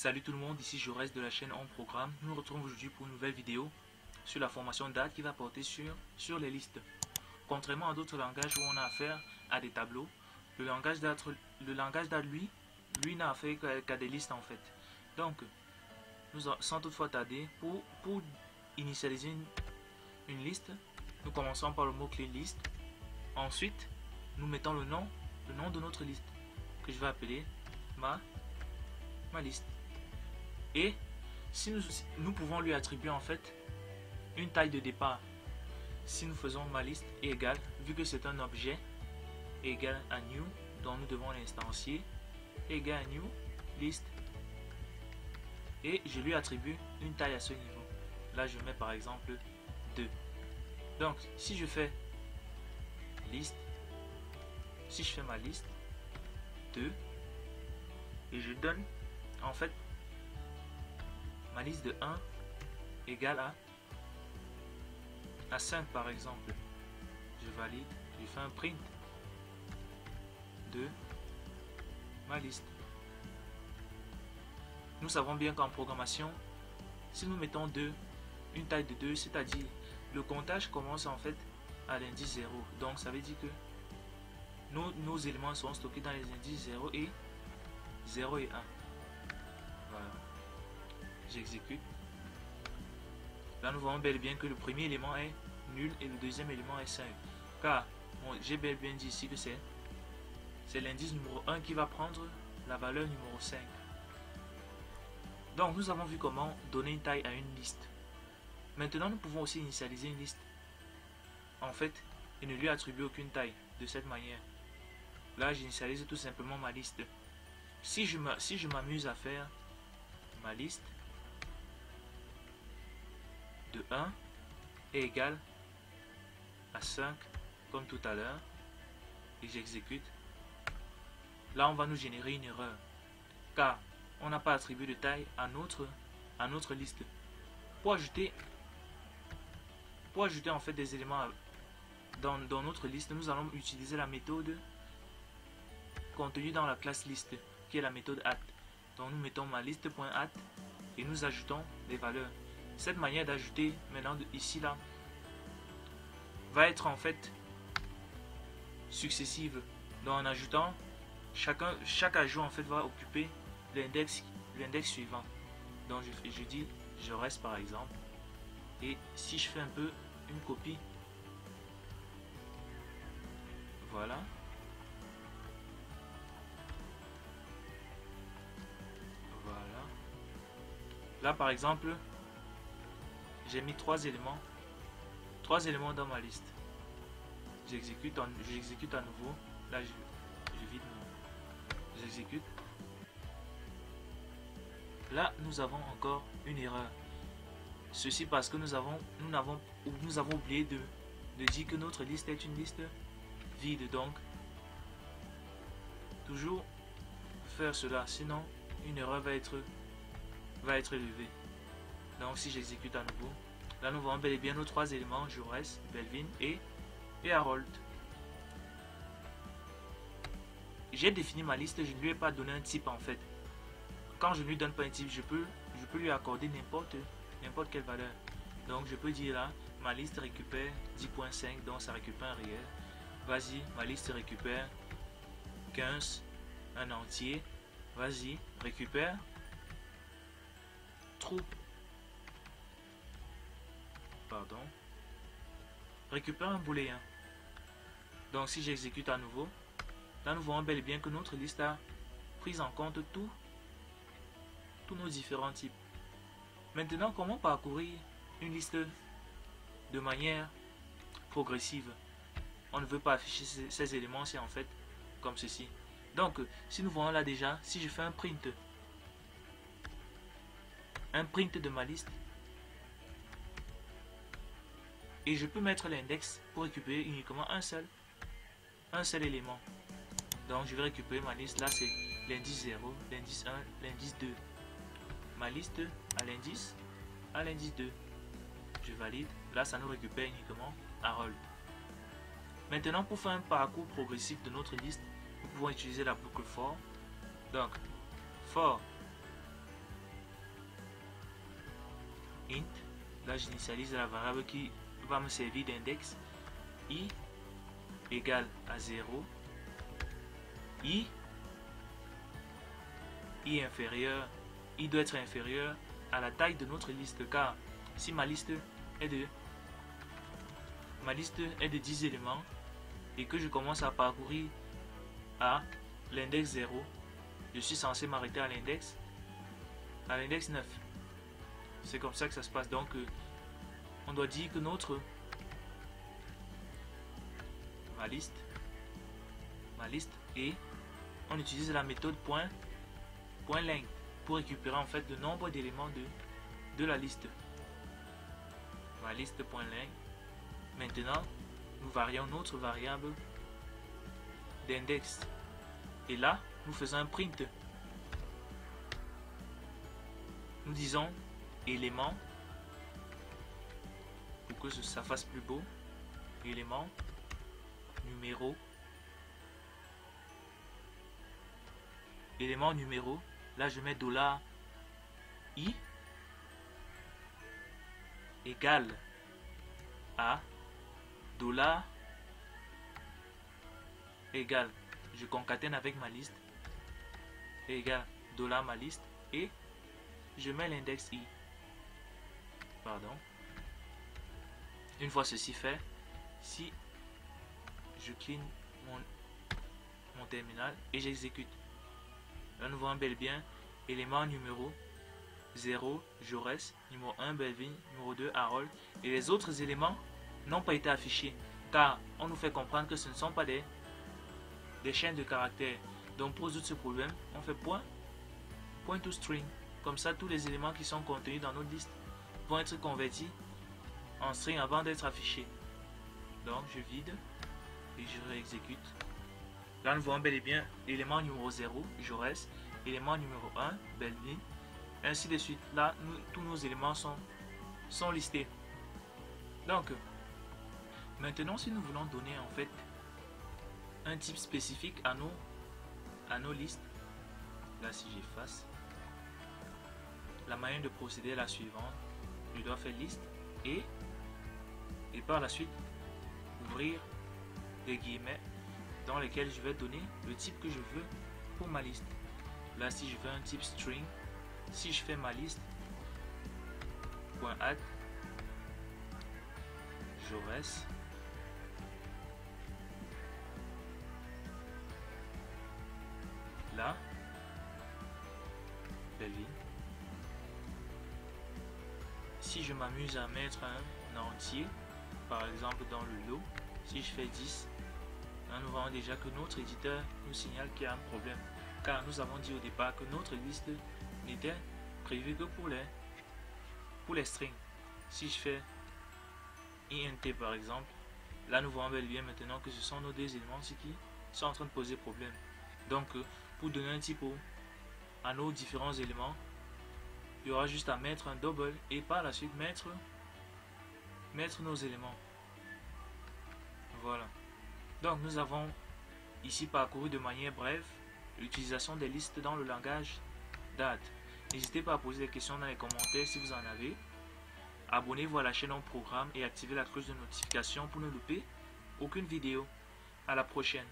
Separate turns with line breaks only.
Salut tout le monde, ici Jaurès de la chaîne On Programme. Nous nous retrouvons aujourd'hui pour une nouvelle vidéo sur la formation DAD qui va porter sur les listes. Contrairement à d'autres langages où on a affaire à des tableaux, le langage DAD lui n'a affaire qu'à des listes en fait. Donc, sans toutefois tarder, pour initialiser une liste, nous commençons par le mot-clé liste. Ensuite, nous mettons le nom de notre liste que je vais appeler ma liste. Et si nous pouvons lui attribuer en fait une taille de départ. Si nous faisons ma liste est égale, vu que c'est un objet, égal à new, dont nous devons l'instancier, égal à new list. Et je lui attribue une taille à ce niveau. Là, je mets par exemple 2. Donc, si je fais liste, si je fais ma liste 2, et je donne en fait ma liste de 1 égale à 5 par exemple. Je valide, je fais un print de ma liste. Nous savons bien qu'en programmation, si nous mettons 2, une taille de 2, c'est-à-dire le comptage commence en fait à l'indice 0. Donc ça veut dire que nos éléments sont stockés dans les indices 0 et 1. Voilà. J'exécute. Là, nous voyons bel et bien que le premier élément est nul et le deuxième élément est 5. Car j'ai bel et bien dit ici que c'est l'indice numéro 1 qui va prendre la valeur numéro 5. Donc, nous avons vu comment donner une taille à une liste. Maintenant, nous pouvons aussi initialiser une liste. En fait, et ne lui attribuer aucune taille de cette manière. Là, j'initialise tout simplement ma liste. Si je m'amuse à faire ma liste de 1 est égal à 5 comme tout à l'heure et j'exécute, là on va nous générer une erreur car on n'a pas attribué de taille à notre liste. Pour ajouter en fait des éléments dans notre liste, nous allons utiliser la méthode contenue dans la classe liste qui est la méthode add. Donc nous mettons ma liste.add et nous ajoutons les valeurs. Cette manière d'ajouter maintenant ici là va être en fait successive. Donc en ajoutant, chaque ajout en fait va occuper l'index suivant. Donc je dis je reste par exemple, et si je fais un peu une copie, voilà. Là par exemple, j'ai mis 3 éléments dans ma liste. J'exécute à nouveau. Là je vide, j'exécute. Là nous avons encore une erreur. Ceci parce que nous avons oublié de dire que notre liste est une liste vide. Donc toujours faire cela, sinon une erreur va être élevée. Donc si j'exécute à nouveau, là nous voyons bel et bien nos 3 éléments, Jaurès, Belvin et Harold. J'ai défini ma liste, je ne lui ai pas donné un type en fait. Quand je ne lui donne pas un type, je peux lui accorder n'importe quelle valeur. Donc je peux dire là, ma liste récupère 10.5, donc ça récupère un réel. Vas-y, ma liste récupère 15, un entier. Vas-y, récupère trou. Pardon. Récupère un booléen. Donc si j'exécute à nouveau, là nous voyons bel et bien que notre liste a pris en compte tous nos différents types. Maintenant, comment parcourir une liste de manière progressive? On ne veut pas afficher ces éléments, c'est en fait comme ceci. Donc si nous voyons là déjà, si je fais un print de ma liste, et je peux mettre l'index pour récupérer uniquement un seul élément. Donc je vais récupérer ma liste, là c'est l'indice 0, l'indice 1, l'indice 2. Ma liste à l'indice 2. Je valide, là ça nous récupère uniquement Harold. Maintenant pour faire un parcours progressif de notre liste, nous pouvons utiliser la boucle for. Donc for int. Là, j'initialise la variable qui va me servir d'index. I égale à 0. I inférieur. I doit être inférieur à la taille de notre liste, car si ma liste est de 10 éléments et que je commence à parcourir à l'index 0, je suis censé m'arrêter à l'index 9. C'est comme ça que ça se passe. Donc on doit dire que ma liste et on utilise la méthode .length pour récupérer en fait le nombre d'éléments de la liste. Ma liste.length. Maintenant, nous varions notre variable d'index. Et là, nous faisons un print. Nous disons élément, pour que ça fasse plus beau, élément, numéro, élément numéro. Là, je mets $i égale à $ égale, je concatène avec ma liste, égale $ma liste, et je mets l'index i. Pardon. Une fois ceci fait, si je clean mon terminal et j'exécute, là nous voyons bel et bien élément numéro 0 Jaurès, numéro 1 Belvin, numéro 2 Harold, et les autres éléments n'ont pas été affichés car on nous fait comprendre que ce ne sont pas des chaînes de caractères. Donc pour résoudre ce problème, on fait point to string. Comme ça, tous les éléments qui sont contenus dans notre liste vont être convertis en string avant d'être affichés. Donc je vide et je réexécute. Là nous voyons bel et bien l'élément numéro 0 Jaurès, élément numéro 1 Belvin, ainsi de suite. Là tous nos éléments sont listés. Donc maintenant, si nous voulons donner en fait un type spécifique à nos listes, là si j'efface, la manière de procéder est la suivante. Je dois faire liste et par la suite ouvrir des guillemets dans lesquels je vais donner le type que je veux pour ma liste. Là si je veux un type string, si je fais ma liste .add Jaurès, là Belvin. Si je m'amuse à mettre un entier, par exemple dans le lot, si je fais 10, là nous voyons déjà que notre éditeur nous signale qu'il y a un problème, car nous avons dit au départ que notre liste n'était prévue que pour les strings. Si je fais int par exemple, là nous voyons bel et bien maintenant que ce sont nos deux éléments qui sont en train de poser problème. Donc pour donner un type à nos différents éléments, il y aura juste à mettre un double et par la suite mettre nos éléments. Voilà. Donc nous avons ici parcouru de manière brève l'utilisation des listes dans le langage Dart. N'hésitez pas à poser des questions dans les commentaires si vous en avez. Abonnez-vous à la chaîne en programme et activez la cloche de notification pour ne louper aucune vidéo. À la prochaine.